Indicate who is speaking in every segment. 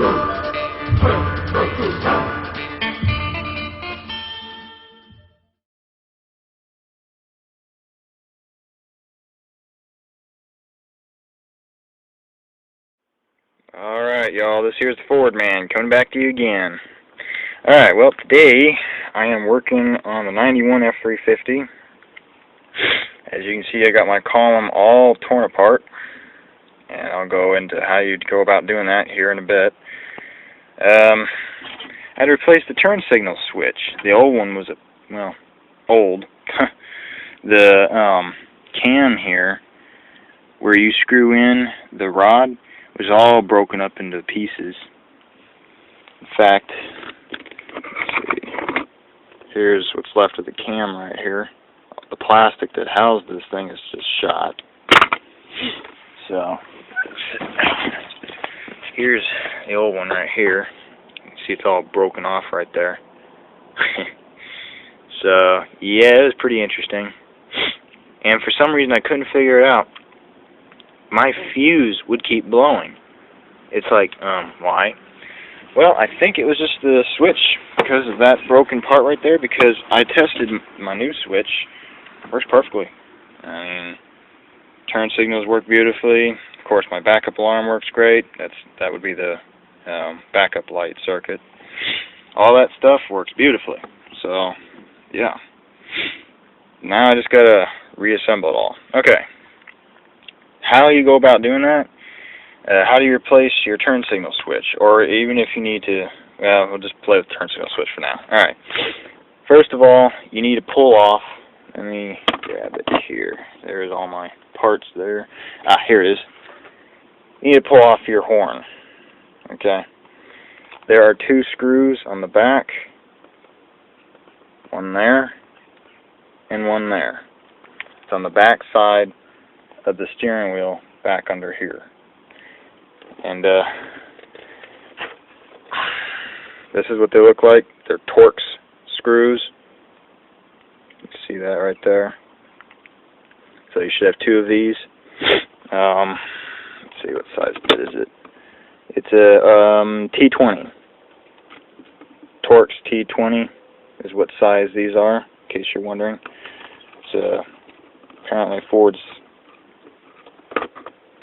Speaker 1: Alright, y'all, this here's the Ford Man coming back to you again. Alright, well, today I am working on the 91 F350. As you can see, I got my column all torn apart, and I'll go into how you'd go about doing that here in a bit. I had to replace the turn signal switch. The old one was, old. The cam here, where you screw in the rod, was all broken up into pieces. In fact, let's see, here's what's left of the cam right here. The plastic that housed this thing is just shot. So, here's the old one right here. You can see it's all broken off right there. So, yeah, it was pretty interesting. And for some reason I couldn't figure it out. My fuse would keep blowing. It's like, why? Well, I think it was just the switch because of that broken part right there, because I tested my new switch. Works perfectly. I mean, turn signals work beautifully. Of course, my backup alarm works great. That would be the backup light circuit. All that stuff works beautifully. So, yeah. Now I just gotta reassemble it all. Okay. How you go about doing that? How do you replace your turn signal switch? Or even if you need to, we'll just play with the turn signal switch for now. Alright. First of all, you need to pull off. Let me grab it here. There's all my parts there. Here it is. You need to pull off your horn. Okay. There are two screws on the back. One there. And one there. It's on the back side of the steering wheel back under here. And this is what they look like. They're Torx screws. You can see that right there. So you should have two of these. Let's see, what size bit is it? It's a T20. Torx T20 is what size these are, in case you're wondering. It's apparently Ford's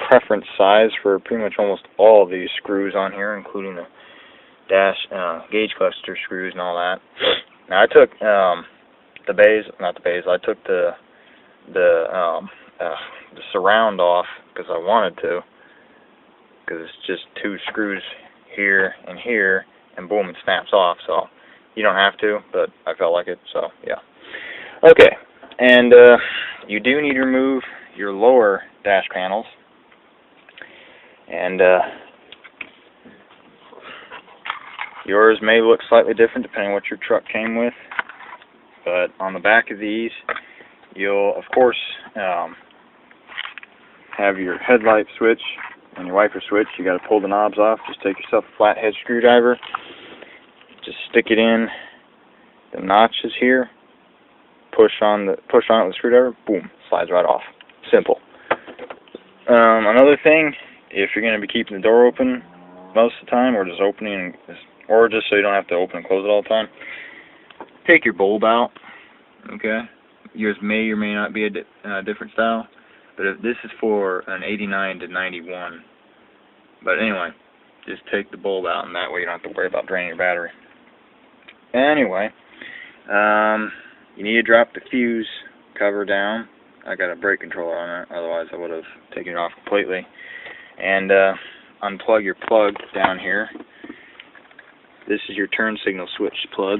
Speaker 1: preference size for pretty much almost all of these screws on here, including the dash gauge cluster screws and all that. Now I took I took the surround off because I wanted to, because it's just two screws here and here, and boom, it snaps off. So you don't have to, but I felt like it, so yeah. Okay, and you do need to remove your lower dash panels. And yours may look slightly different depending on what your truck came with. But on the back of these, you'll, of course, have your headlight switch and your wiper switch. You got to pull the knobs off. Just take yourself a flathead screwdriver. Just stick it in the notches here. Push on it with the screwdriver. Boom, slides right off. Simple. Another thing, if you're going to be keeping the door open most of the time, or just opening, or just so you don't have to open and close it all the time, take your bulb out. Okay, yours may or may not be a different style, but if this is for an 89 to 91. But anyway, just take the bulb out, and that way you don't have to worry about draining your battery. Anyway, you need to drop the fuse cover down. I got a brake controller on it, otherwise I would have taken it off completely. And unplug your plug down here. This is your turn signal switch plug,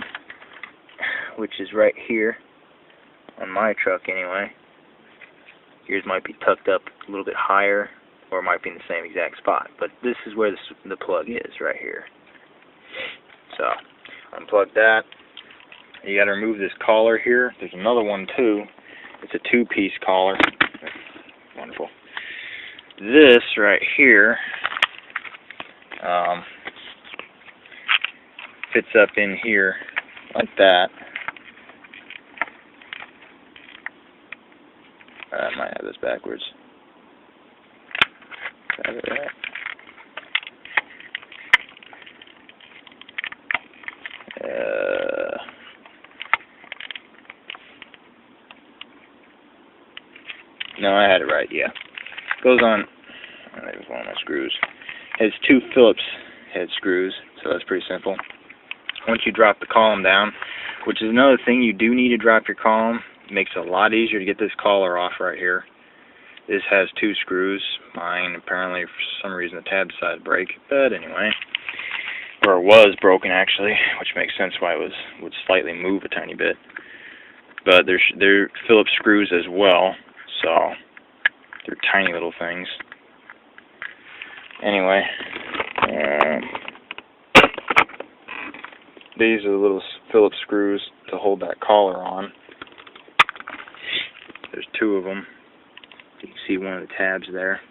Speaker 1: which is right here on my truck anyway. Yours might be tucked up a little bit higher, or it might be in the same exact spot, but this is where the plug is, right here. So unplug that. You got to remove this collar here. There's another one too. It's a two-piece collar. Wonderful. This right here fits up in here like that. I might have this backwards. No, I had it right, yeah. Goes on, that was one of my screws. It has 2 Phillips head screws, so that's pretty simple. Once you drop the column down, which is another thing, you do need to drop your column. It makes it a lot easier to get this collar off right here. This has 2 screws. Mine, apparently, for some reason, the tab decided to break. But anyway, or it was broken actually, which makes sense why it would slightly move a tiny bit. But they're Phillips screws as well, so they're tiny little things. Anyway, these are the little Phillips screws to hold that collar on. There's 2 of them. You can see one of the tabs there.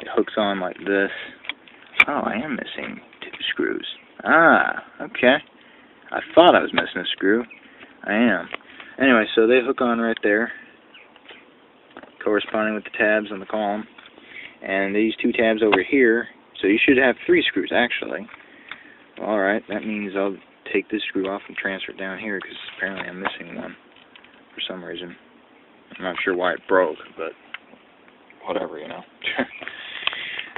Speaker 1: It hooks on like this. Oh, I am missing 2 screws. Ah, okay. I thought I was missing a screw. I am. Anyway, so they hook on right there, corresponding with the tabs on the column. And these 2 tabs over here, so you should have 3 screws actually. Alright, that means I'll take this screw off and transfer it down here because apparently I'm missing one for some reason. I'm not sure why it broke, but whatever, you know.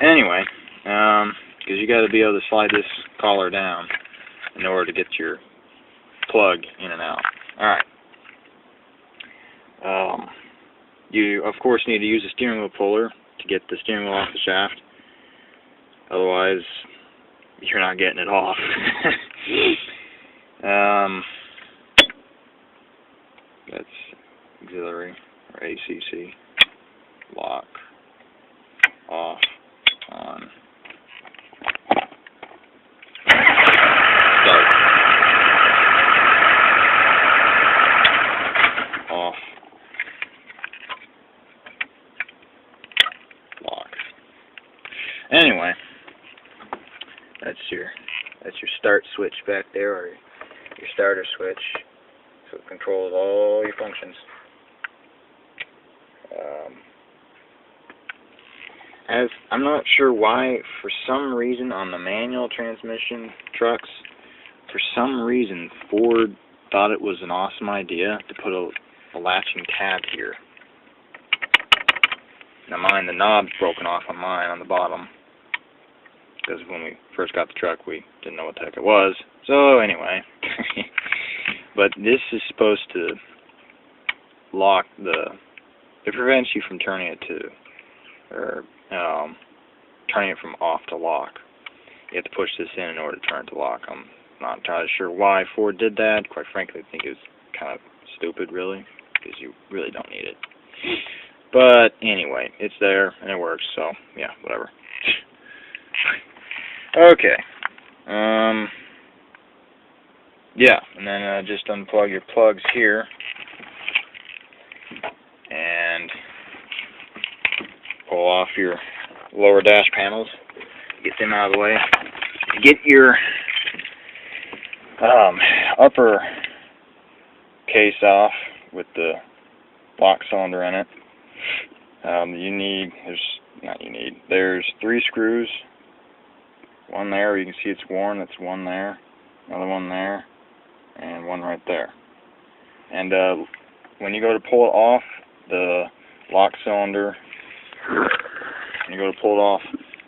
Speaker 1: Anyway, because you got to be able to slide this collar down in order to get your plug in and out. Alright. You, of course, need to use a steering wheel puller to get the steering wheel off the shaft. Otherwise, you're not getting it off. That's auxiliary, or ACC. Lock. Off. On. Start. Off. Lock. Anyway, that's your start switch back there, or your starter switch, so it controls all your functions. I'm not sure why, for some reason on the manual transmission trucks, for some reason Ford thought it was an awesome idea to put a latching tab here. Now mine, the knob's broken off on mine on the bottom, because when we first got the truck we didn't know what the heck it was. So anyway, but this is supposed to lock it prevents you from turning it turning it from off to lock. You have to push this in order to turn it to lock. I'm not entirely sure why Ford did that. Quite frankly, I think it was kind of stupid, really, because you really don't need it. But anyway, it's there and it works, so yeah, whatever. Okay. Yeah, and then just unplug your plugs here and pull off your lower dash panels. Get them out of the way. Get your upper case off with the lock cylinder in it. There's 3 screws. One there, you can see it's worn. That's one there, another one there, and one right there. And when you go to pull it off, the lock cylinder, when you go to pull it off,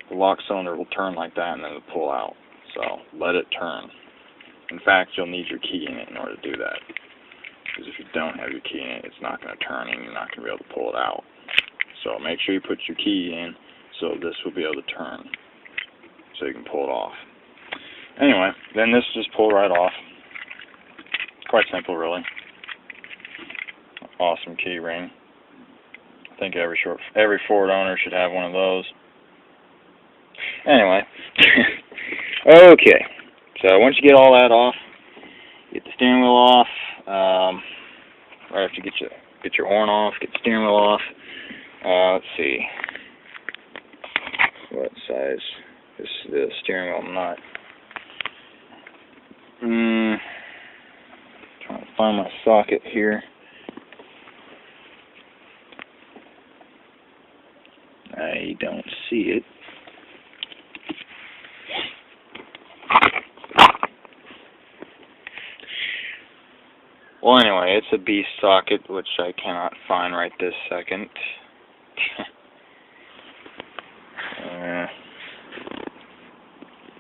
Speaker 1: the lock cylinder will turn like that and then it'll pull out. So let it turn. In fact, you'll need your key in it in order to do that. Because if you don't have your key in it, it's not going to turn and you're not going to be able to pull it out. So make sure you put your key in so this will be able to turn, so you can pull it off. Anyway, then this just pull right off. Quite simple, really. Awesome key ring. I think every Ford owner should have one of those. Anyway, okay. So once you get all that off, get the steering wheel off. Right after you get your horn off, get the steering wheel off. Let's see, what size is the steering wheel nut? Trying to find my socket here. I don't see it. Well, anyway, it's a beast socket, which I cannot find right this second.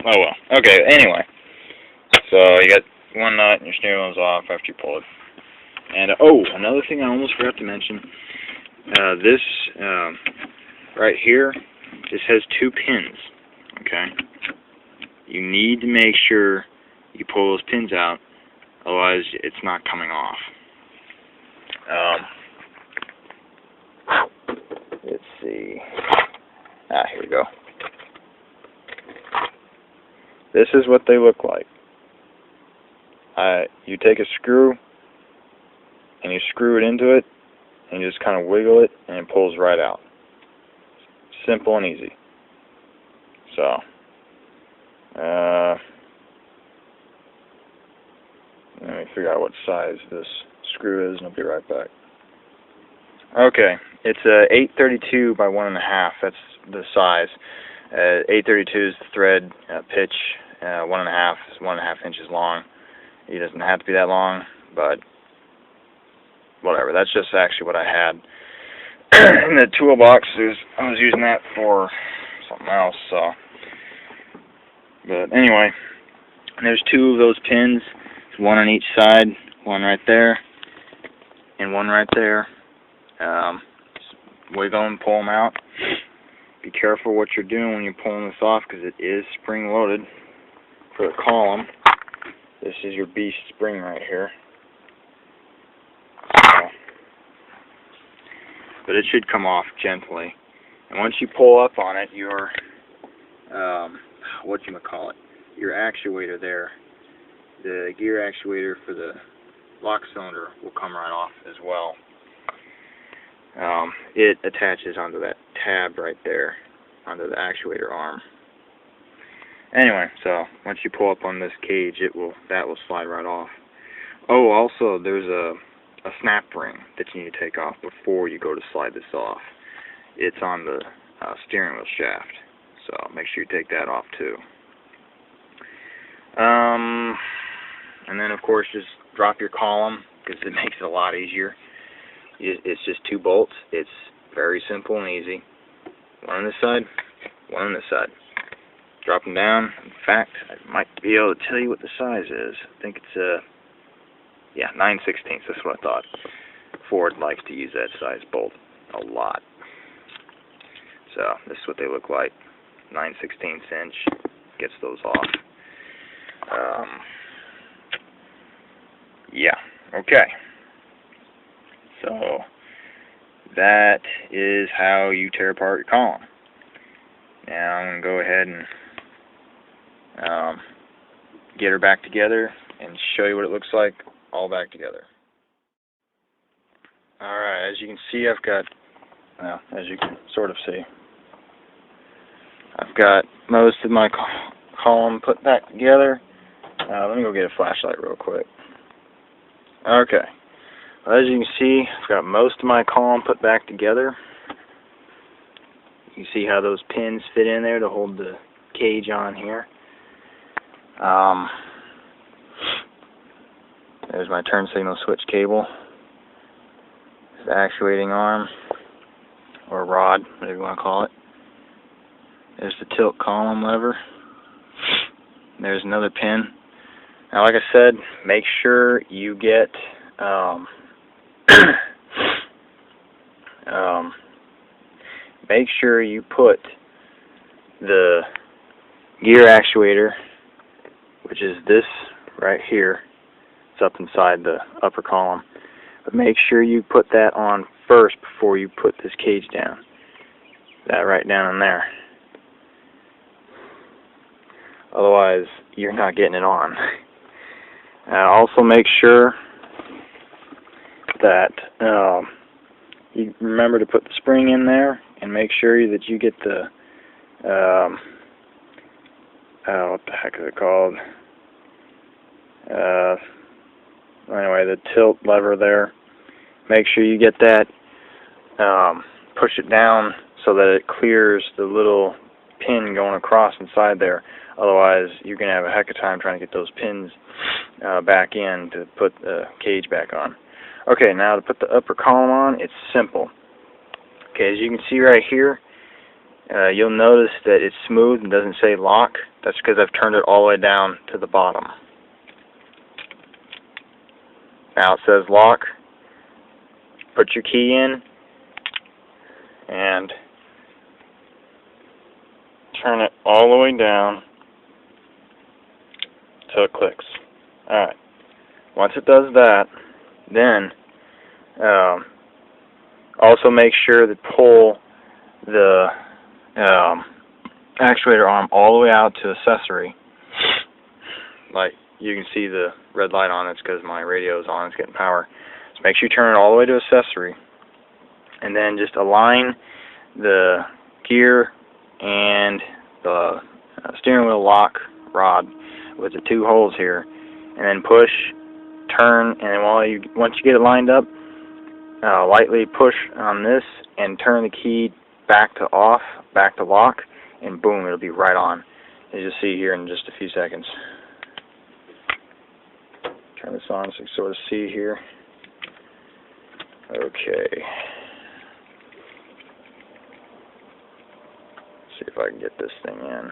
Speaker 1: Oh well. Okay, anyway. So you got one nut and your steering wheel's off after you pull it. And, oh, another thing I almost forgot to mention. This, right here, this has 2 pins, okay? You need to make sure you pull those pins out, otherwise it's not coming off. Let's see. Here we go. This is what they look like. You take a screw and you screw it into it and you just kind of wiggle it and it pulls right out. Simple and easy. So, let me figure out what size this screw is and I'll be right back. Okay, it's a 832 by 1.5. That's the size. 832 is the thread pitch. 1.5 is 1.5 inches long. It doesn't have to be that long, but whatever. That's just actually what I had in the toolbox. I was using that for something else. So, but anyway, there's 2 of those pins. One on each side. One right there, and one right there. Just wiggle and pull them out. Be careful what you're doing when you're pulling this off, because it is spring-loaded for the column. This is your beast spring right here. But it should come off gently. And once you pull up on it, your your actuator there, the gear actuator for the lock cylinder will come right off as well. It attaches onto that tab right there, onto the actuator arm. Anyway, so once you pull up on this cage, that will slide right off. Oh, also there's a snap ring that you need to take off before you go to slide this off. It's on the steering wheel shaft, so make sure you take that off too. And then of course just drop your column, because it makes it a lot easier. It's just 2 bolts. It's very simple and easy. One on this side, one on this side. Drop them down. In fact, I might be able to tell you what the size is. I think it's 9/16. That's what I thought. Ford likes to use that size bolt a lot. So this is what they look like. 9/16 inch gets those off. Yeah. Okay. So that is how you tear apart your column. Now I'm going to go ahead and get her back together and show you what it looks like all back together. Alright, as you can see, I've got, well, as you can sort of see, I've got most of my column put back together. Let me go get a flashlight real quick. Okay. Well, as you can see, I've got most of my column put back together. You can see how those pins fit in there to hold the cage on here. There's my turn signal switch cable. The actuating arm, or rod, whatever you want to call it. There's the tilt column lever. There's another pin. Now, like I said, make sure you get make sure you put the gear actuator, which is this right here. It's up inside the upper column. But make sure you put that on first before you put this cage down. That right down in there. Otherwise, you're not getting it on. Also make sure that you remember to put the spring in there, and make sure that you get the what the heck is it called? Anyway, the tilt lever there. Make sure you get that, push it down so that it clears the little pin going across inside there. Otherwise, you're going to have a heck of a time trying to get those pins back in to put the cage back on. Okay, now to put the upper column on, it's simple. Okay, as you can see right here, you'll notice that it's smooth and doesn't say lock. That's because I've turned it all the way down to the bottom. Now it says lock. Put your key in and turn it all the way down till it clicks. Alright. Once it does that, then also make sure to pull the actuator arm all the way out to accessory. Like you can see the red light on, it's because my radio is on, it's getting power. So make sure you turn it all the way to accessory, and then just align the gear and the steering wheel lock rod with the two holes here, and then push, turn, and then once you get it lined up, lightly push on this and turn the key back to off, back to lock, and boom, it'll be right on. As you'll see here in just a few seconds. Turn this on so you can sort of see here. Okay. See if I can get this thing in.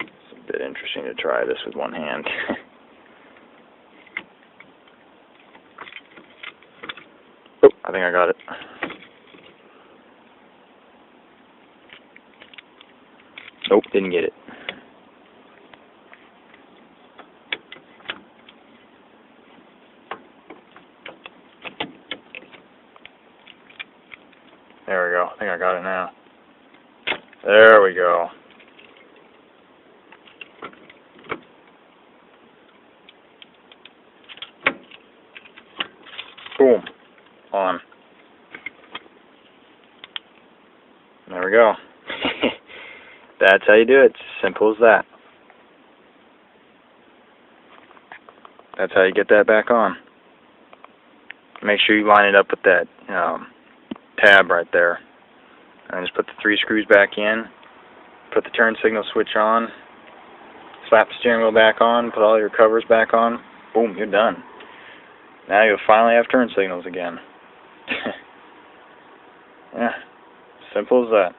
Speaker 1: It's a bit interesting to try this with one hand. Oh, I think I got it. Nope, didn't get it. There we go. I think I got it now. There we go. Boom. On. There we go. That's how you do it. Simple as that. That's how you get that back on. Make sure you line it up with that tab right there. And just put the 3 screws back in. Put the turn signal switch on. Slap the steering wheel back on. Put all your covers back on. Boom, you're done. Now you'll finally have turn signals again. Yeah, simple as that.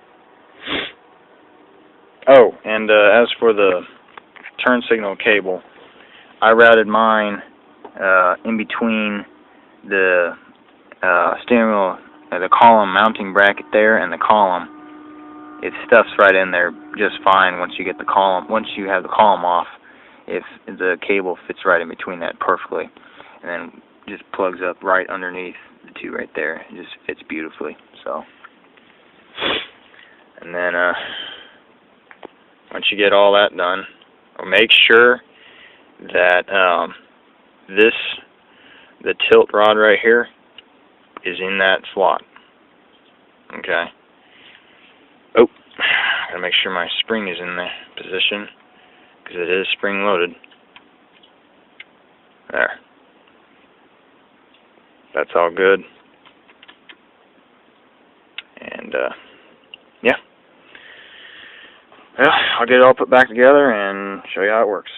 Speaker 1: Oh, and as for the turn signal cable, I routed mine in between the steering wheel, the column mounting bracket there, and the column. It stuffs right in there just fine once you get the column. Once you have the column off, if the cable fits right in between that perfectly, and then just plugs up right underneath the two right there. It just fits beautifully. So, and then once you get all that done, make sure that the tilt rod right here is in that slot. Okay. Oh, gotta make sure my spring is in the position because it is spring loaded. There. That's all good. And yeah. Well, I'll get it all put back together and show you how it works.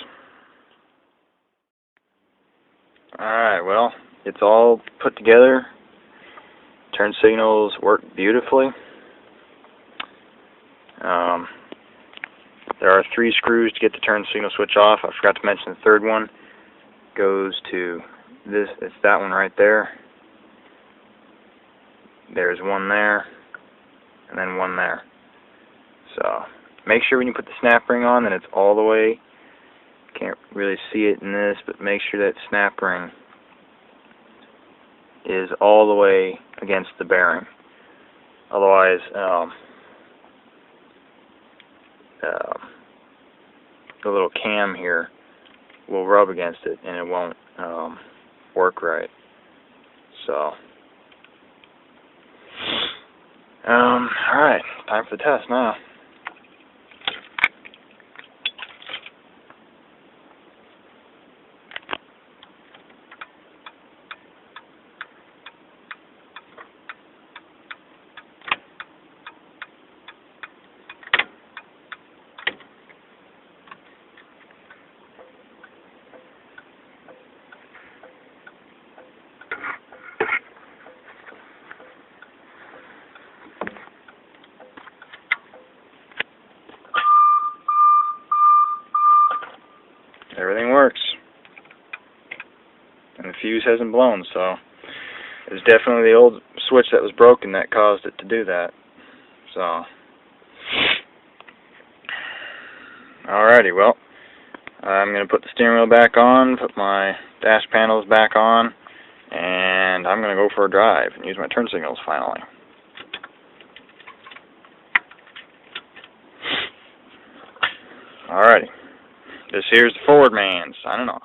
Speaker 1: Alright, well, it's all put together. Turn signals work beautifully. There are 3 screws to get the turn signal switch off. I forgot to mention the third one goes to this. It's that one right there. There's one there, and then one there. So make sure when you put the snap ring on that it's all the way. Can't really see it in this, but make sure that snap ring is all the way against the bearing. Otherwise, the little cam here will rub against it and it won't work right. So, alright, time for the test now. Everything works. And the fuse hasn't blown, so it was definitely the old switch that was broken that caused it to do that. So, alrighty, well, I'm going to put the steering wheel back on, put my dash panels back on, and I'm going to go for a drive and use my turn signals finally. Alrighty, this here's the Ford man signing off.